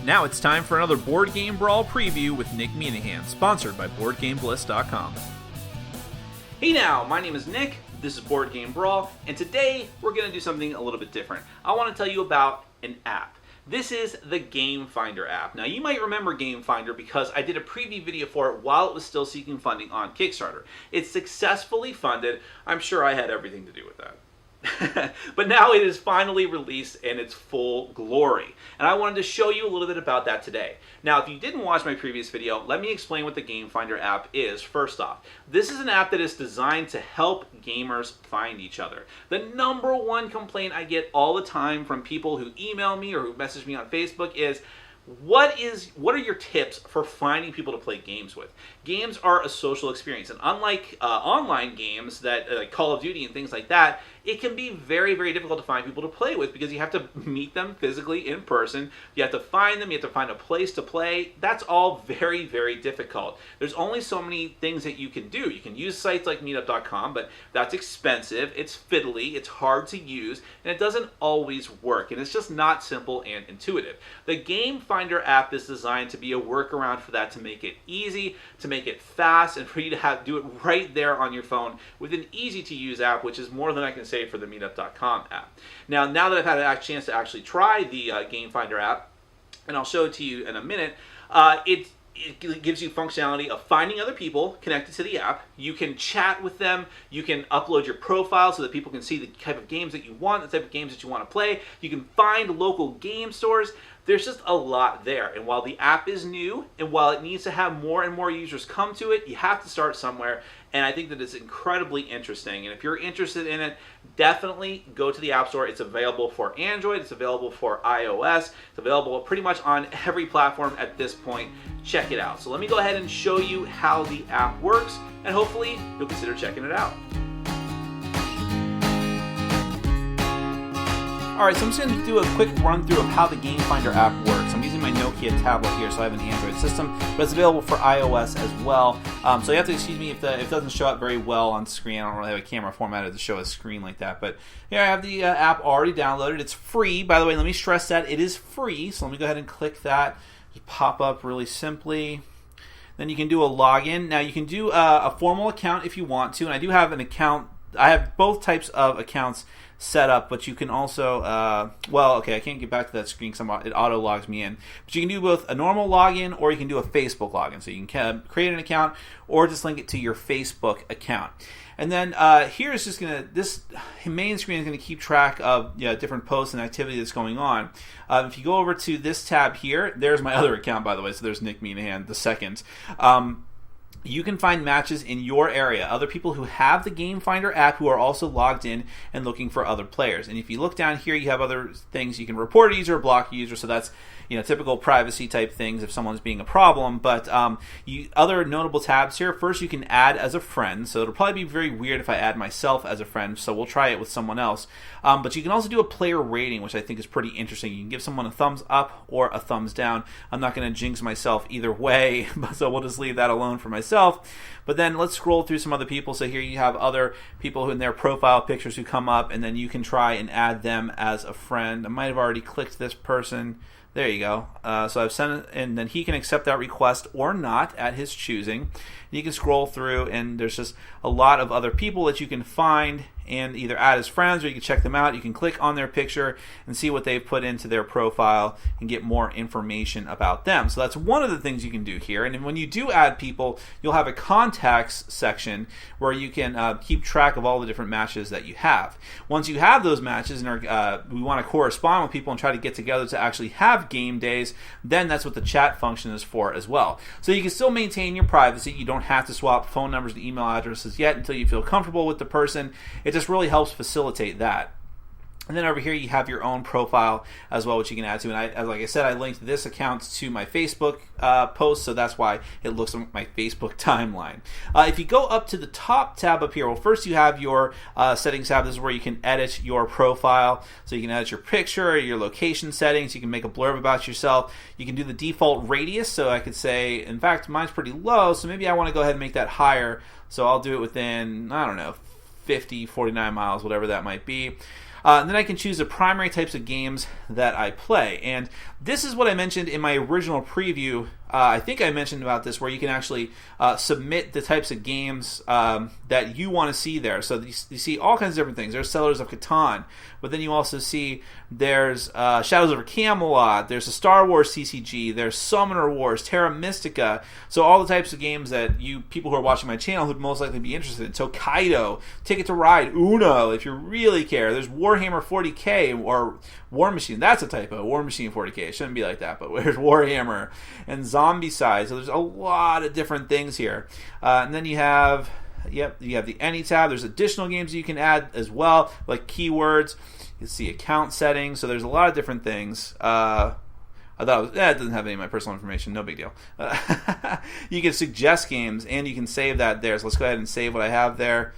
Now it's time for another Board Game Brawl preview with Nick Minahan, sponsored by BoardGameBliss.com. Hey now, my name is Nick, this is Board Game Brawl, and today we're going to do something a little bit different. I want to tell you about an app. This is the GameFindr app. Now you might remember GameFindr because I did a preview video for it while it was still seeking funding on Kickstarter. It's successfully funded. I'm sure I had everything to do with that. But now it is finally released in its full glory. And I wanted to show you a little bit about that today. Now, if you didn't watch my previous video, let me explain what the GameFindr app is first off. This is an app that is designed to help gamers find each other. The number one complaint I get all the time from people who email me or who message me on Facebook is, what are your tips for finding people to play games with? Games are a social experience, and unlike online games that like Call of Duty and things like that, it can be very, very difficult to find people to play with because you have to meet them physically in person. You have to find them. You have to find a place to play. That's all very, very difficult. There's only so many things that you can do. You can use sites like meetup.com, but that's expensive. It's fiddly. It's hard to use, and it doesn't always work, and it's just not simple and intuitive. The GameFindr app is designed to be a workaround for that, to make it easy, to make it fast, and for you to do it right there on your phone with an easy-to-use app, which is more than I can say for the meetup.com app. Now that I've had a chance to actually try the GameFindr app, and I'll show it to you in a minute, it gives you functionality of finding other people connected to the app. You can chat with them. You can upload your profile so that people can see the type of games that you want, the type of games that you want to play. You can find local game stores. There's just a lot there. And while the app is new, and while it needs to have more and more users come to it, you have to start somewhere. And I think that it's incredibly interesting. And if you're interested in it, definitely go to the App Store. It's available for Android. It's available for iOS. It's available pretty much on every platform at this point. Check it out. So let me go ahead and show you how the app works, and hopefully you'll consider checking it out. Alright, so I'm just going to do a quick run through of how the GameFindr app works. I'm using my Nokia tablet here, so I have an Android system, but it's available for iOS as well. So you have to excuse me if it doesn't show up very well on screen. I don't really have a camera formatted to show a screen like that. But here I have the app already downloaded. It's free. By the way, let me stress that it is free. So let me go ahead and click that. Just pop up really simply. Then you can do a login. Now you can do a formal account if you want to, and I do have an account. I have both types of accounts set up, but you can also, I can't get back to that screen because it auto logs me in. But you can do both a normal login or you can do a Facebook login. So you can create an account or just link it to your Facebook account. And then here is just this main screen is going to keep track of different posts and activity that's going on. If you go over to this tab here, there's my other account, by the way. So there's Nick Minahan, the second. You can find matches in your area, other people who have the GameFindr app who are also logged in and looking for other players. And if you look down here, you have other things. You can report a user, block a user, so that's typical privacy type things if someone's being a problem. But other notable tabs here. First, you can add as a friend. So it'll probably be very weird if I add myself as a friend, so we'll try it with someone else. But you can also do a player rating, which I think is pretty interesting. You can give someone a thumbs up or a thumbs down. I'm not going to jinx myself either way, so we'll just leave that alone for myself. But then let's scroll through some other people. So here you have other people who in their profile pictures who come up, and then you can try and add them as a friend. I might have already clicked this person. There you go. So I've sent it, and then he can accept that request or not at his choosing. You can scroll through, and there's just a lot of other people that you can find and either add as friends, or you can check them out. You can click on their picture and see what they've put into their profile and get more information about them. So that's one of the things you can do here. And when you do add people, you'll have a contacts section where you can keep track of all the different matches that you have. Once you have those matches and we want to correspond with people and try to get together to actually have game days, then that's what the chat function is for as well. So you can still maintain your privacy. You don't have to swap phone numbers and email addresses yet until you feel comfortable with the person. It just really helps facilitate that. And then over here you have your own profile as well, which you can add to. And like I said, I linked this account to my Facebook post, so that's why it looks like my Facebook timeline. If you go up to the top tab up here, well, first you have your settings tab. This is where you can edit your profile. So you can edit your picture, your location settings. You can make a blurb about yourself. You can do the default radius. So I could say, in fact, mine's pretty low, so maybe I want to go ahead and make that higher. So I'll do it within, 50, 49 miles, whatever that might be. And then I can choose the primary types of games that I play. And this is what I mentioned in my original preview. I think I mentioned about this, where you can actually submit the types of games that you want to see there. So you see all kinds of different things. There's Settlers of Catan, but then you also see there's Shadows over Camelot, there's a Star Wars CCG, there's Summoner Wars, Terra Mystica. So all the types of games that you people who are watching my channel would most likely be interested in. Tokaido, Ticket to Ride, Uno, if you really care. There's Warhammer 40k or War Machine. That's a typo. War Machine 40k. It shouldn't be like that, but there's Warhammer and Zombicide. So there's a lot of different things here. And then you have, you have the Any tab. There's additional games you can add as well, like keywords. You see account settings. So there's a lot of different things. I thought it doesn't have any of my personal information. No big deal. You can suggest games, and you can save that there. So let's go ahead and save what I have there.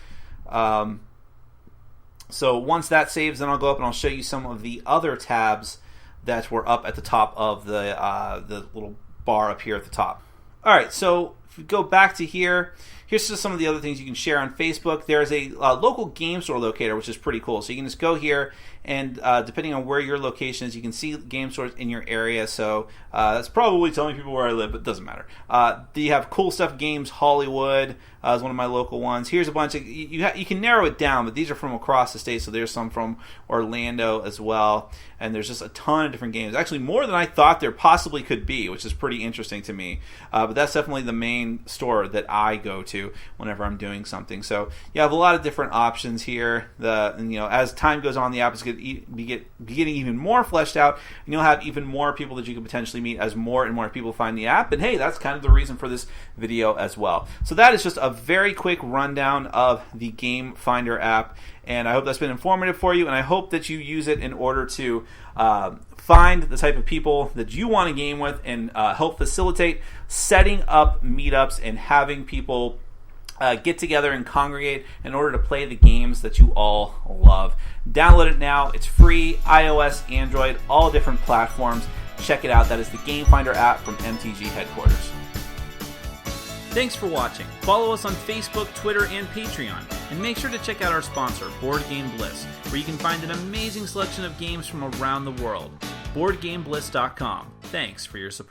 So once that saves, then I'll go up and I'll show you some of the other tabs that were up at the top of the little bar up here at the top. All right, so if we go back to here, here's just some of the other things you can share on Facebook. There's a local game store locator, which is pretty cool. So you can just go here, and depending on where your location is, you can see game stores in your area. So that's probably telling people where I live, but it doesn't matter. You have Cool Stuff Games Hollywood is one of my local ones. Here's a bunch of, you can narrow it down, but these are from across the state. So there's some from Orlando as well. And there's just a ton of different games. Actually, more than I thought there possibly could be, which is pretty interesting to me. But that's definitely the main store that I go to whenever I'm doing something. So you have a lot of different options here. As time goes on, the app is going to be getting even more fleshed out, and you'll have even more people that you can potentially meet as more and more people find the app. And hey, that's kind of the reason for this video as well. So that is just a very quick rundown of the GameFindr app. And I hope that's been informative for you, and I hope that you use it in order to find the type of people that you want to game with, and help facilitate setting up meetups and having people get together and congregate in order to play the games that you all love. Download it now. It's free, iOS, Android, all different platforms. Check it out. That is the GameFindr app from MTG headquarters. Thanks for watching. Follow us on Facebook, Twitter, and Patreon. And make sure to check out our sponsor, Board Game Bliss, where you can find an amazing selection of games from around the world. BoardGameBliss.com. Thanks for your support.